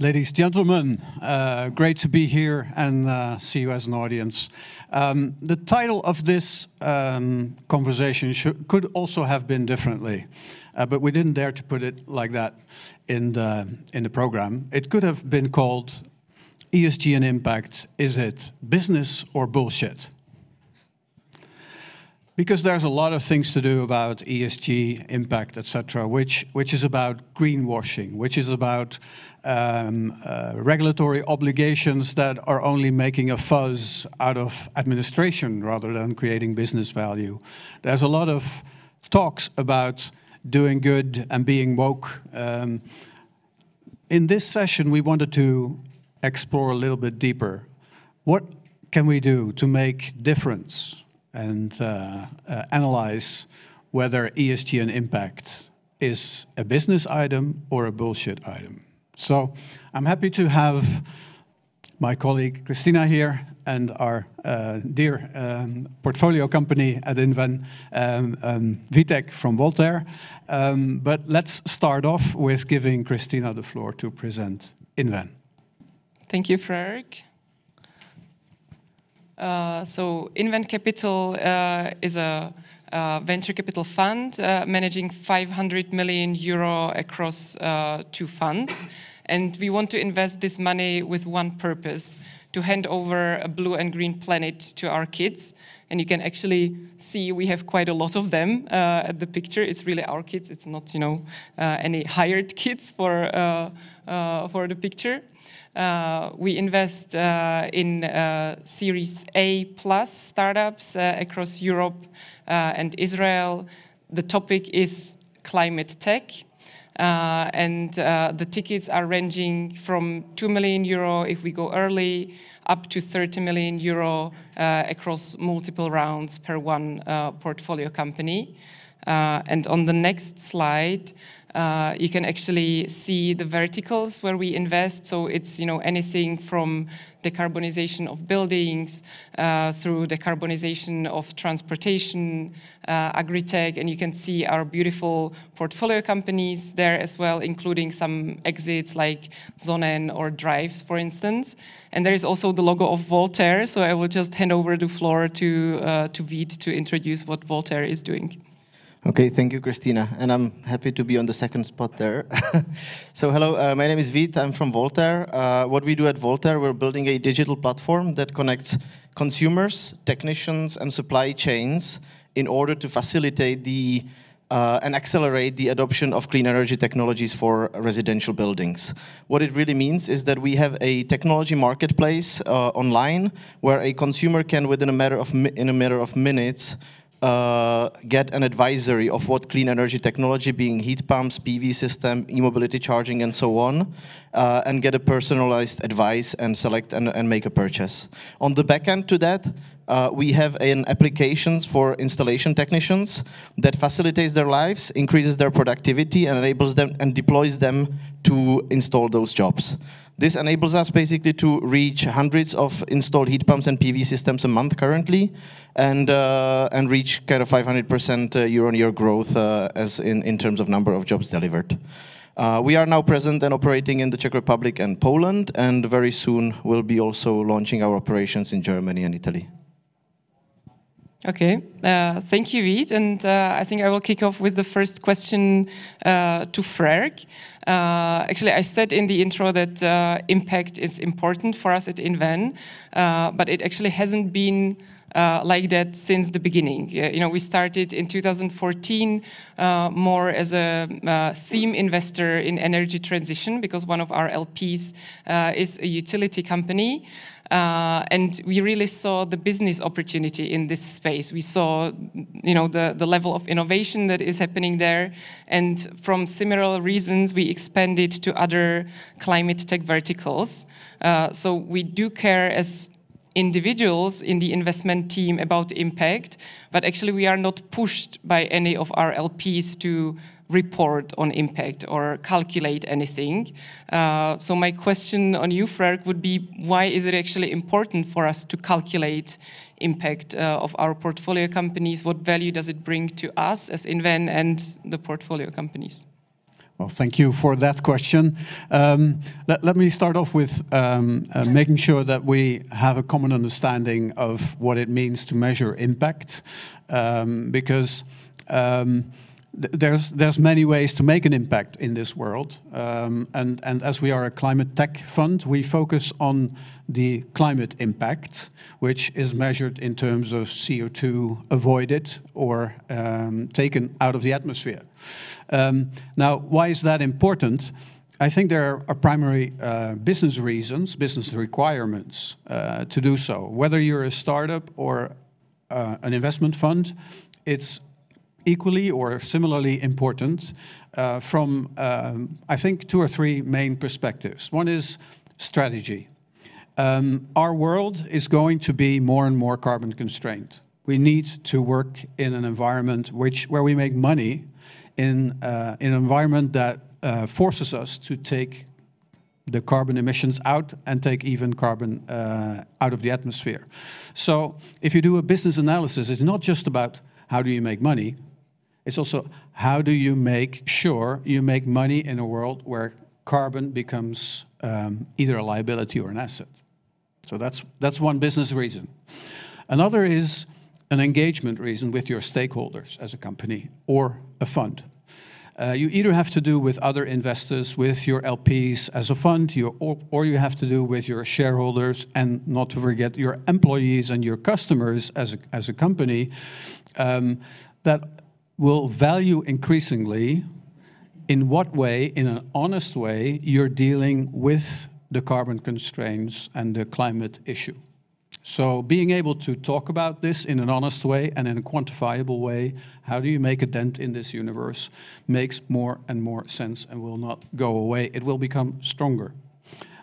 Ladies, gentlemen, great to be here and see you as an audience. The title of this conversation could also have been differently, but we didn't dare to put it like that in the program. It could have been called ESG and Impact, is it business or bullshit? Because there's a lot of things to do about ESG, impact, etc., which is about greenwashing, which is about regulatory obligations that are only making a fuzz out of administration rather than creating business value. There's a lot of talks about doing good and being woke. In this session, we wanted to explore a little bit deeper. What can we do to make difference and analyze whether ESG and impact is a business item or a bullshit item? So I'm happy to have my colleague Kristýna here and our dear portfolio company at Inven, Vit from Woltair. But let's start off with giving Kristýna the floor to present Inven. Thank you, Freerk. So Inven Capital is a venture capital fund managing 500 million euro across 2 funds. And we want to invest this money with one purpose, to hand over a blue and green planet to our kids. And you can actually see we have quite a lot of them at the picture. It's really our kids. It's not, any hired kids for the picture. We invest in Series A+ startups across Europe and Israel. The topic is climate tech. And the tickets are ranging from 2 million euro if we go early, up to 30 million euro across multiple rounds per one portfolio company. And on the next slide, you can actually see the verticals where we invest. So it's anything from decarbonization of buildings through decarbonization of transportation, agri-tech, and you can see our beautiful portfolio companies there as well, including some exits like Sonnen or Drives, for instance. And there is also the logo of Woltair. So I will just hand over the floor to Vit to introduce what Woltair is doing. Okay, thank you, Kristýna, and I'm happy to be on the second spot there. So hello, my name is Vit, I'm from Woltair. What we do at Woltair, we're building a digital platform that connects consumers, technicians, and supply chains in order to facilitate and accelerate the adoption of clean energy technologies for residential buildings. What it really means is that we have a technology marketplace online where a consumer can, within a matter of minutes, get an advisory of what clean energy technology, being heat pumps, PV system, e-mobility charging, and so on, and get a personalized advice and select and make a purchase. On the back end to that, we have an applications for installation technicians that facilitates their lives, increases their productivity, and enables them and deploys them to install those jobs. This enables us basically to reach hundreds of installed heat pumps and PV systems a month currently, and reach kind of 500% year-on-year growth as in terms of number of jobs delivered. We are now present and operating in the Czech Republic and Poland, and very soon we'll be also launching our operations in Germany and Italy. Okay, thank you, Vit, and I think I will kick off with the first question to Freerk. Actually, I said in the intro that impact is important for us at Inven, but it actually hasn't been like that since the beginning. We started in 2014 more as a theme investor in energy transition because one of our LPs is a utility company. And we really saw the business opportunity in this space. We saw, the level of innovation that is happening there. And from similar reasons, we expanded to other climate tech verticals. So we do care as individuals in the investment team about impact, but actually we are not pushed by any of our LPs to report on impact or calculate anything. So my question on you, Freerk, would be, why is it actually important for us to calculate impact of our portfolio companies? What value does it bring to us as Inven and the portfolio companies? Well, thank you for that question. Let me start off with making sure that we have a common understanding of what it means to measure impact, because there's many ways to make an impact in this world, and as we are a climate tech fund, we focus on the climate impact, which is measured in terms of CO2 avoided or taken out of the atmosphere. Now, why is that important? I think there are primary business reasons, business requirements to do so. Whether you're a startup or an investment fund, it's equally or similarly important from, I think, 2 or 3 main perspectives. One is strategy. Our world is going to be more and more carbon constrained. We need to work in an environment where we make money in an environment that forces us to take the carbon emissions out and take even carbon out of the atmosphere. So if you do a business analysis, it's not just about how do you make money, it's also how do you make sure you make money in a world where carbon becomes either a liability or an asset. So that's one business reason. Another is an engagement reason with your stakeholders as a company or a fund. You either have to do with other investors, with your LPs as a fund, or you have to do with your shareholders, and not to forget your employees and your customers as a company, that will value increasingly in what way, in an honest way, you're dealing with the carbon constraints and the climate issue. So being able to talk about this in an honest way and in a quantifiable way, how do you make a dent in this universe, makes more and more sense and will not go away. It will become stronger.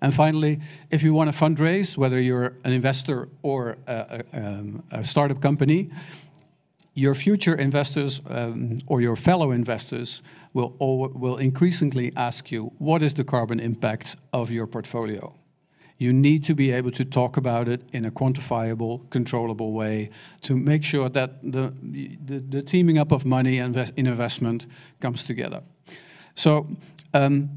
And finally, if you want to fundraise, whether you're an investor or a startup company, your future investors or your fellow investors will increasingly ask you, what is the carbon impact of your portfolio? You need to be able to talk about it in a quantifiable, controllable way to make sure that the teaming up of money and investment comes together. So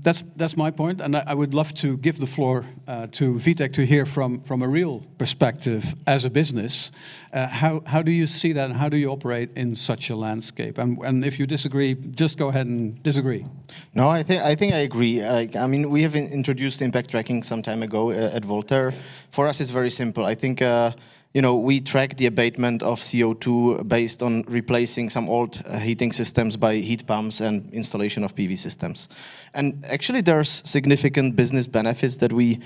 that's my point, and I would love to give the floor to Vitek to hear from a real perspective as a business. How do you see that, and how do you operate in such a landscape? And if you disagree, just go ahead and disagree. No, I think I agree. I mean, we have introduced impact tracking some time ago at Woltair. For us, it's very simple. I think we track the abatement of CO2 based on replacing some old heating systems by heat pumps and installation of PV systems. And actually, there's significant business benefits that we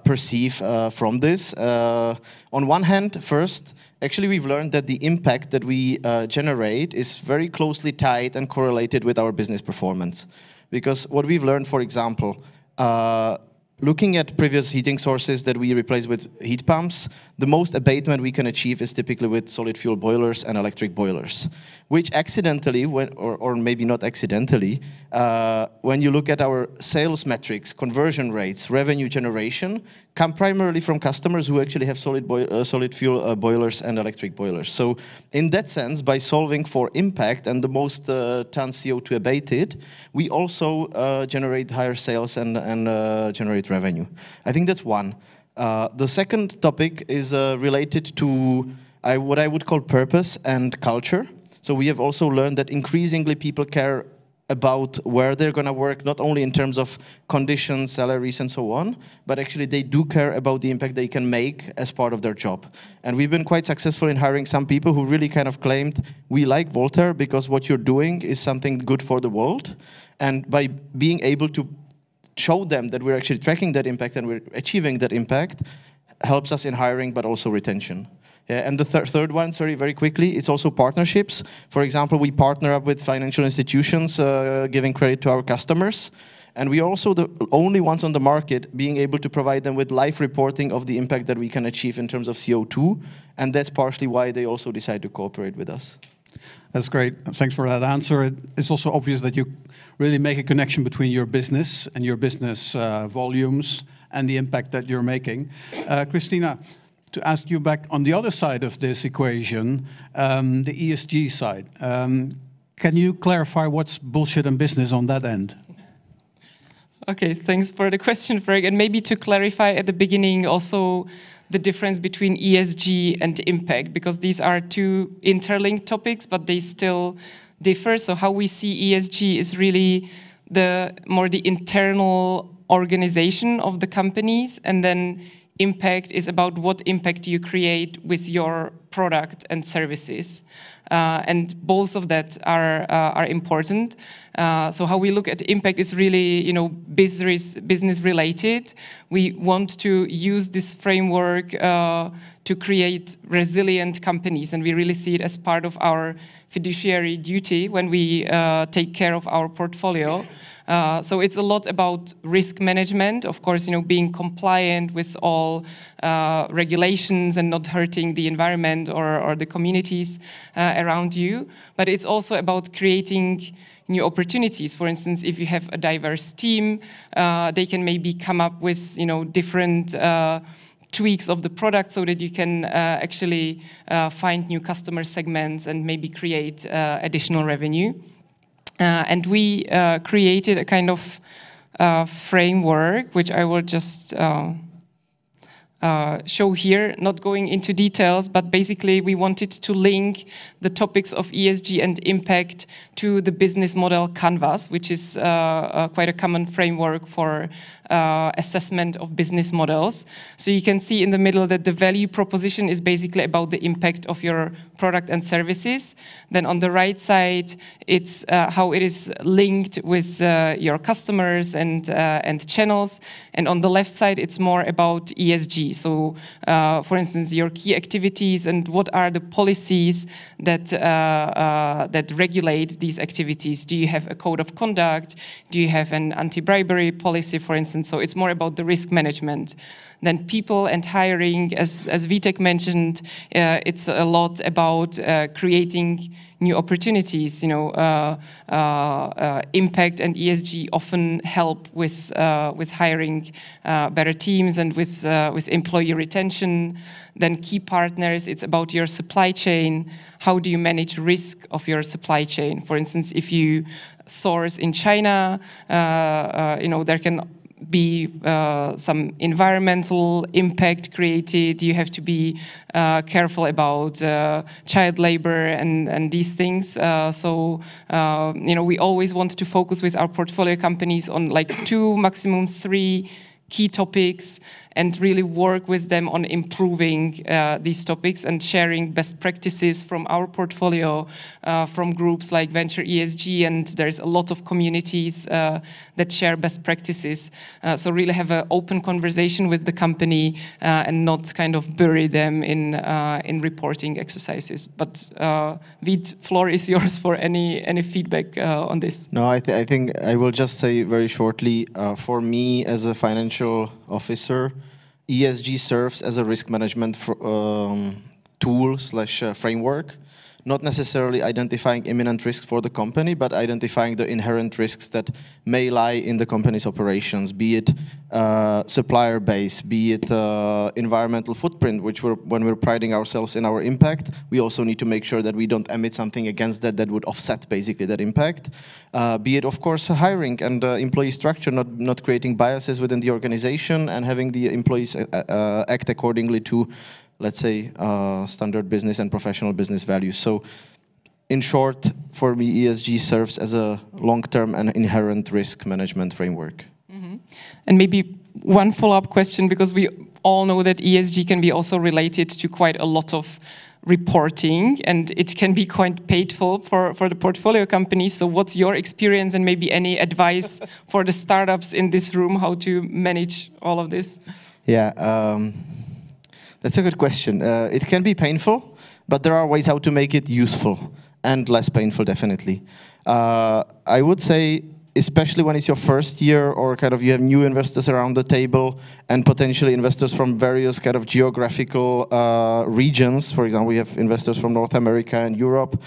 perceive from this. On one hand, first, actually, we've learned that the impact that we generate is very closely tied and correlated with our business performance. Because what we've learned, for example, looking at previous heating sources that we replace with heat pumps, the most abatement we can achieve is typically with solid fuel boilers and electric boilers, which accidentally, or maybe not accidentally, when you look at our sales metrics, conversion rates, revenue generation, come primarily from customers who actually have solid fuel boilers and electric boilers. So in that sense, by solving for impact and the most tons CO2 abated, we also generate higher sales and generate revenue. I think that's one. The second topic is related to what I would call purpose and culture. So we have also learned that increasingly people care about where they're going to work, not only in terms of conditions, salaries, and so on, but actually they do care about the impact they can make as part of their job. And we've been quite successful in hiring some people who really kind of claimed, we like Woltair because what you're doing is something good for the world. And by being able to show them that we're actually tracking that impact and we're achieving that impact, helps us in hiring, but also retention. Yeah, and the third one, sorry, very quickly, it's also partnerships. For example, we partner up with financial institutions, giving credit to our customers. And we are also the only ones on the market being able to provide them with live reporting of the impact that we can achieve in terms of CO2. And that's partially why they also decide to cooperate with us. That's great. Thanks for that answer. It's also obvious that you really make a connection between your business and your business volumes and the impact that you're making. Kristýna, to ask you back on the other side of this equation, the ESG side. Can you clarify what's bullshit and business on that end? Okay, thanks for the question, Freerk. And maybe to clarify at the beginning also the difference between ESG and impact, because these are two interlinked topics, but they still differ. So how we see ESG is really the internal organization of the companies, and then impact is about what impact you create with your product and services. And both of that are important. So how we look at impact is really, business related. We want to use this framework to create resilient companies, and we really see it as part of our fiduciary duty when we take care of our portfolio. So it's a lot about risk management, of course, being compliant with all regulations and not hurting the environment or the communities around you. But it's also about creating new opportunities. For instance, if you have a diverse team, they can maybe come up with, different tweaks of the product so that you can actually find new customer segments and maybe create additional revenue. And we created a kind of framework, which I will just show here, not going into details, but basically we wanted to link the topics of ESG and impact to the business model canvas, which is quite a common framework for assessment of business models. So you can see in the middle that the value proposition is basically about the impact of your product and services. Then on the right side, it's how it is linked with your customers and channels. And on the left side, it's more about ESG. So, for instance, your key activities and what are the policies that regulate these activities. Do you have a code of conduct? Do you have an anti-bribery policy, for instance? So it's more about the risk management. Then people and hiring, as Vitek mentioned, it's a lot about creating new opportunities. Impact and ESG often help with hiring better teams and with employee retention. Then key partners, it's about your supply chain. How do you manage risk of your supply chain? For instance, if you source in China, there can be some environmental impact created. You have to be careful about child labor and these things. We always want to focus with our portfolio companies on like 2, maximum 3 key topics, and really work with them on improving these topics and sharing best practices from our portfolio, from groups like Venture ESG, and there's a lot of communities that share best practices. So really have an open conversation with the company and not kind of bury them in reporting exercises. But Vit, floor is yours for any feedback on this. No, I think I will just say very shortly, for me as a financial officer, ESG serves as a risk management tool/framework, not necessarily identifying imminent risks for the company, but identifying the inherent risks that may lie in the company's operations, be it supplier base, be it environmental footprint, which when we're priding ourselves in our impact, we also need to make sure that we don't emit something against that would offset basically that impact. Be it, of course, hiring and employee structure, not creating biases within the organization and having the employees act accordingly to, let's say, standard business and professional business values. So in short, for me, ESG serves as a long-term and inherent risk management framework. Mm-hmm. And maybe one follow-up question, because we all know that ESG can be also related to quite a lot of reporting, and it can be quite painful for the portfolio companies. So what's your experience and maybe any advice for the startups in this room, how to manage all of this? Yeah. That's a good question. It can be painful, but there are ways how to make it useful and less painful, definitely. I would say, especially when it's your first year or kind of you have new investors around the table and potentially investors from various kind of geographical regions. For example, we have investors from North America and Europe.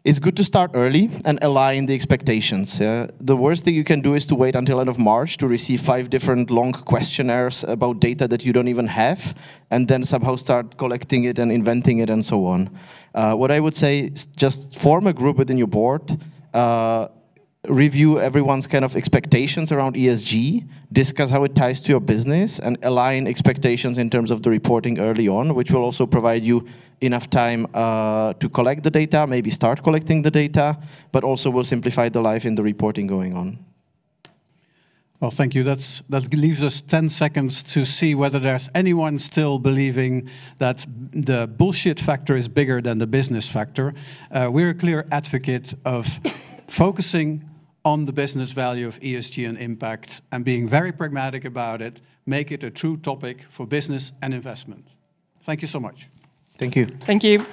It's good to start early and align the expectations. Yeah? The worst thing you can do is to wait until end of March to receive 5 different long questionnaires about data that you don't even have, and then somehow start collecting it and inventing it and so on. What I would say is just form a group within your board, review everyone's kind of expectations around ESG, discuss how it ties to your business, and align expectations in terms of the reporting early on, which will also provide you enough time to collect the data, maybe start collecting the data, but also will simplify the life in the reporting going on. Well, thank you. That leaves us 10 seconds to see whether there's anyone still believing that the bullshit factor is bigger than the business factor. We're a clear advocate of focusing on the business value of ESG and impact and being very pragmatic about it, make it a true topic for business and investment. Thank you so much. Thank you. Thank you.